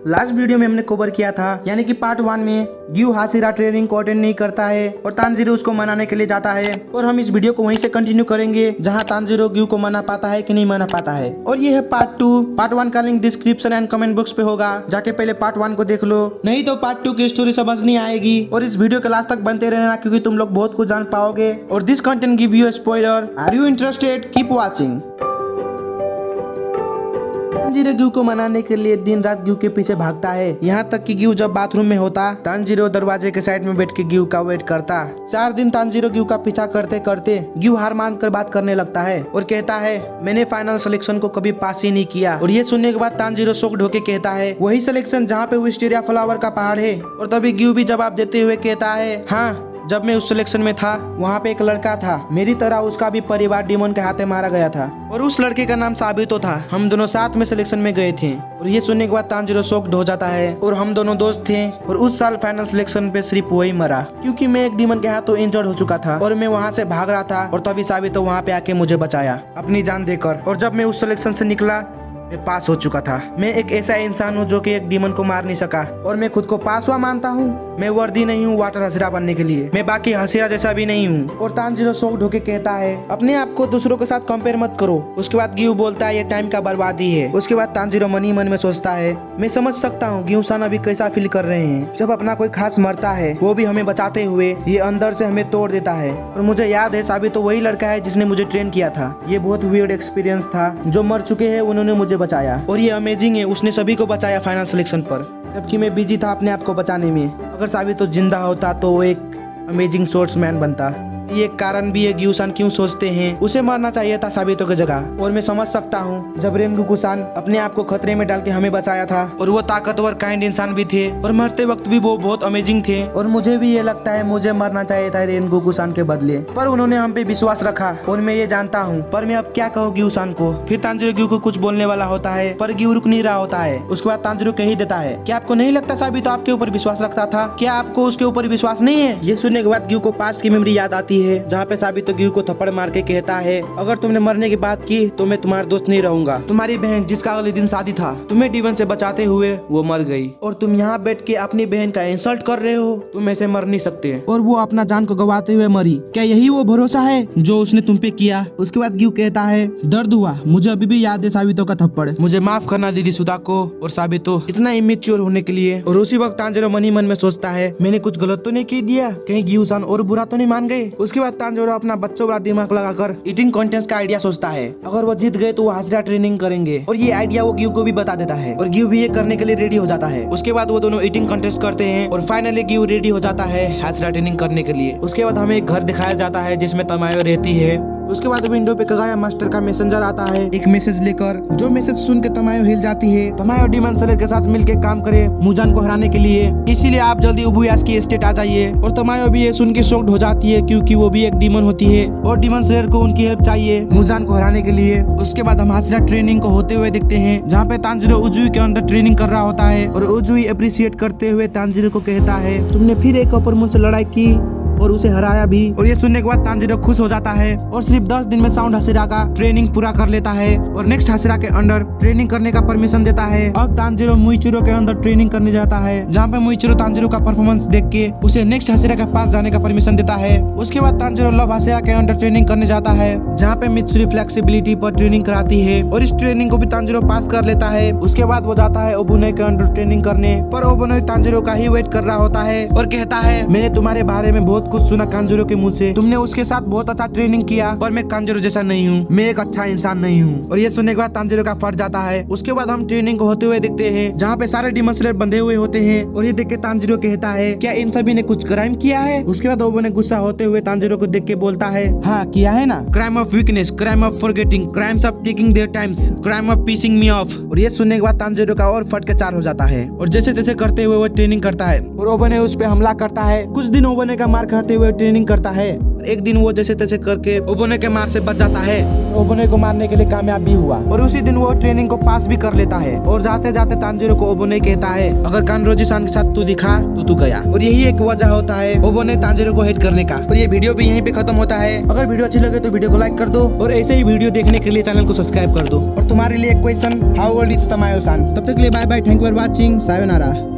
Last video में हमने cover किया था, यानी कि पार्ट 1 में ग्यू हाशिरा ट्रेनिंग को अटेंड नहीं करता है और तानजीरो उसको मनाने के लिए जाता है। और हम इस वीडियो को वहीं से कंटिन्यू करेंगे जहां तानजीरो ग्यू को मना पाता है कि नहीं मना पाता है। और ये है पार्ट 2। पार्ट 1 का link description and comment box पे होगा, जाके पहले पार्ट 1 को देख लो, नहीं तो पार्ट 2 की स्टोरी समझ नहीं आएगी। और इस वीडियो के लास्ट तक बनते रहना क्योंकि तुम लोग बहुत कुछ जान पाओगे। और this content give you spoiler. Are you interested? Keep watching. Tanjiro Giyu को मनाने के लिए दिन रात ग्यू के पीछे भागता है, यहाँ तक कि ग्यू जब बाथरूम में होता तानजीरो दरवाजे के साइड में बैठ के ग्यू का वेट करता। 4 दिन तानजीरो ग्यू का पीछा करते करते ग्यू हार मान कर बात करने लगता है और कहता है मैंने फाइनल सिलेक्शन को कभी पास ही नहीं किया। और ये सुनने के बाद तानजीरो शॉक्ड होके कहता है वही सिलेक्शन जहाँ पे विस्टेरिया फ्लावर का पहाड़ है। और तभी ग्यू भी जवाब देते हुए कहता है हाँ, जब मैं उस सिलेक्शन में था वहाँ पे एक लड़का था, मेरी तरह उसका भी परिवार डीमन के हाथे मारा गया था और उस लड़के का नाम साबितो था। हम दोनों साथ में सिलेक्शन में गए थे। और ये सुनने के बाद तानजीरो शॉक्ड हो जाता है और हम दोनों दोस्त थे। और उस साल फाइनल सिलेक्शन पे सिर्फ वही मरा क्योंकि मैं एक डीमन के हाथों इंजर्ड हो चुका था और मैं वहाँ से भाग रहा था। और तभी साबितो वहाँ पे आके मुझे बचाया अपनी जान देकर। और जब मैं उस सिलेक्शन से निकला मैं पास हो चुका था। मैं एक ऐसा इंसान हूँ जो कि एक डीमन को मार नहीं सका और मैं खुद को पास हुआ मानता हूँ। मैं वर्दी नहीं हूँ वाटर हसीरा बनने के लिए, मैं बाकी हसीरा जैसा भी नहीं हूँ। और तानजीरो शॉक्ड होके कहता है अपने आप को दूसरों के साथ कंपेयर मत करो। उसके बाद ग्यू बोलता है ये टाइम का बर्बादी है। उसके बाद तानजीरो मन ही मन में सोचता है मैं समझ सकता हूँ ग्यू सान अभी कैसा फील कर रहे हैं जब अपना कोई खास मरता है, वो भी हमें बचाते हुए। ये अंदर से हमें तोड़ देता है। और मुझे याद है साबितो वही लड़का है जिसने मुझे ट्रेन किया था। ये बहुत वियर्ड एक्सपीरियंस था। जो मर चुके हैं उन्होंने मुझे बचाया और ये अमेजिंग है, उसने सभी को बचाया फाइनल सिलेक्शन पर, जबकि मैं बिजी था अपने आप को बचाने में। अगर साबितो जिंदा होता तो वो एक अमेजिंग स्पोर्ट्समैन बनता। ये कारण भी है ग्यू सान क्यों सोचते हैं उसे मरना चाहिए था साबितो की जगह। और मैं समझ सकता हूँ जब रेनगोकू सान अपने आप को खतरे में डाल के हमें बचाया था। और वो ताकतवर काइंड इंसान भी थे और मरते वक्त भी वो बहुत अमेजिंग थे। और मुझे भी ये लगता है मुझे मरना चाहिए था रेनगोकू सान के बदले, पर उन्होंने हम पे विश्वास रखा और मैं ये जानता हूँ। पर मैं अब क्या कहूँ ग्यू सान को। फिर तानजीरो ग्यू को कुछ बोलने वाला होता है पर ग्यू रुक नहीं रहा होता है। उसके बाद तानजीरो कह ही देता है क्या आपको नहीं लगता साबितो आपके ऊपर विश्वास रखता था? क्या आपको उसके ऊपर विश्वास नहीं है? ये सुनने के बाद ग्यू को पास्ट की मेमोरी याद आती है जहाँ पे साबितो ग्यू को थप्पड़ मार के कहता है अगर तुमने मरने की बात की तो मैं तुम्हारा दोस्त नहीं रहूंगा। तुम्हारी बहन जिसका अगले दिन शादी था, तुम्हें डीमन से बचाते हुए वो मर गई और तुम यहाँ बैठ के अपनी बहन का इंसल्ट कर रहे हो। तुम ऐसे मर नहीं सकते और वो अपना जान को गवाते हुए मरी। क्या यही वो भरोसा है जो उसने तुम पे किया? उसके बाद ग्यू कहता है दर्द हुआ, मुझे अभी भी याद है साबितो का थप्पड़। मुझे माफ करना दीदी सुधा को और साबितो इतना इमेच्योर होने के लिए। और उसी वक्त तानजीरो मन ही मन में सोचता है मैंने कुछ गलत तो नहीं की दिया, कहीं ग्यू सान और बुरा तो नहीं मान गए। उसके बाद तानजीरो अपना बच्चों वाला दिमाग लगाकर ईटिंग कॉन्टेस्ट का आइडिया सोचता है। अगर वो जीत गए तो वो हाशिरा ट्रेनिंग करेंगे और ये आइडिया वो ग्यू को भी बता देता है और ग्यू भी ये करने के लिए रेडी हो जाता है। उसके बाद वो दोनों ईटिंग कॉन्टेस्ट करते हैं और फाइनली ग्यू रेडी हो जाता है हाशिरा ट्रेनिंग करने के लिए। उसके बाद हमें एक घर दिखाया जाता है जिसमें तमायो रहती है। उसके बाद विंडो पे कगाया मास्टर का मैसेंजर आता है एक मैसेज लेकर, जो मैसेज सुन के तमायो हिल जाती है। तमायो डीमन स्लेयर के साथ मिलकर काम करे मुजान को हराने के लिए, इसीलिए आप जल्दी उबुयास की स्टेट आ जाइए। और तमायो भी ये सुन के शॉक्ड हो जाती है क्योंकि वो भी एक डीमन होती है और डीमन स्लेयर को उनकी हेल्प चाहिए मुजान को हराने के लिए। उसके बाद हम हाशिरा ट्रेनिंग को होते हुए देखते हैं जहाँ पे तानजीरो उजुई के अंदर ट्रेनिंग कर रहा होता है और उजुई अप्रिशिएट करते हुए तानजीरो को कहता है तुमने फिर एक अपर मुझ से लड़ाई की और उसे हराया भी। और ये सुनने के बाद तानजीरो खुश हो जाता है और सिर्फ 10 दिन में साउंड हाशिरा का ट्रेनिंग पूरा कर लेता है और नेक्स्ट हाशिरा के अंदर ट्रेनिंग करने का परमिशन देता है। अब तानजीरो मुइचिरो के अंदर ट्रेनिंग करने जाता है जहाँ पे मुइचिरो तानजीरो का परफॉर्मेंस देख के उसे नेक्स्ट हाशिरा के पास जाने का परमिशन देता है। उसके बाद तानजीरो लव हाशिरा के अंदर ट्रेनिंग करने जाता है जहाँ पे मित्सुरी फ्लेक्सिबिलिटी पर ट्रेनिंग कराती है और इस ट्रेनिंग को भी तानजीरो पास कर लेता है। उसके बाद वो जाता है ओबुने के अंदर ट्रेनिंग करने, पर ओबुने तानजीरो का ही वेट कर रहा होता है और कहता है मैंने तुम्हारे बारे में बहुत कुछ सुना कांजूरो के मुंह से, तुमने उसके साथ बहुत अच्छा ट्रेनिंग किया पर मैं कांजूरो जैसा नहीं हूँ, मैं एक अच्छा इंसान नहीं हूँ। और ये सुनने के बाद तानजीरो का फट जाता है। उसके बाद हम ट्रेनिंग को होते हुए देखते हैं जहाँ पे सारे डीमन स्लेयर बंधे हुए होते हैं और ये देख के तानजीरो कहता है क्या इन सभी ने कुछ क्राइम किया है? उसके बाद ओबो ने गुस्सा होते हुए तानजीरो को देख के बोलता है हाँ किया है ना, crime of weakness, crime of forgetting, crimes of taking their times, crime of pissing me off. और ये सुनने के बाद तानजीरो का और फट के 4 हो जाता है और जैसे तैसे करते हुए वो ट्रेनिंग करता है और ओबो ने उस पे हमला करता है। कुछ दिन ओबो ने का मार खाते हुए ट्रेनिंग करता है एक दिन वो जैसे तैसे करके ओबोने के मार से बच जाता है। ओबोने को मारने के लिए कामयाब भी हुआ और उसी दिन वो ट्रेनिंग को पास भी कर लेता है। और जाते जाते तांजीरो को ओबोने कहता है, अगर कानरोजी-सान के साथ तू दिखा तो तू गया। और यही एक वजह होता है ओबोने तांजीरो को हेट करने का। और ये वीडियो भी यहीं पे खत्म होता है। अगर वीडियो अच्छी लगे तो वीडियो को लाइक कर दो और ऐसे ही वीडियो देखने के लिए चैनल को सब्सक्राइब कर दो। और तुम्हारे लिए एक question, how old is Tamayo san. तब तक के लिए bye bye, thank you for watching, sayonara.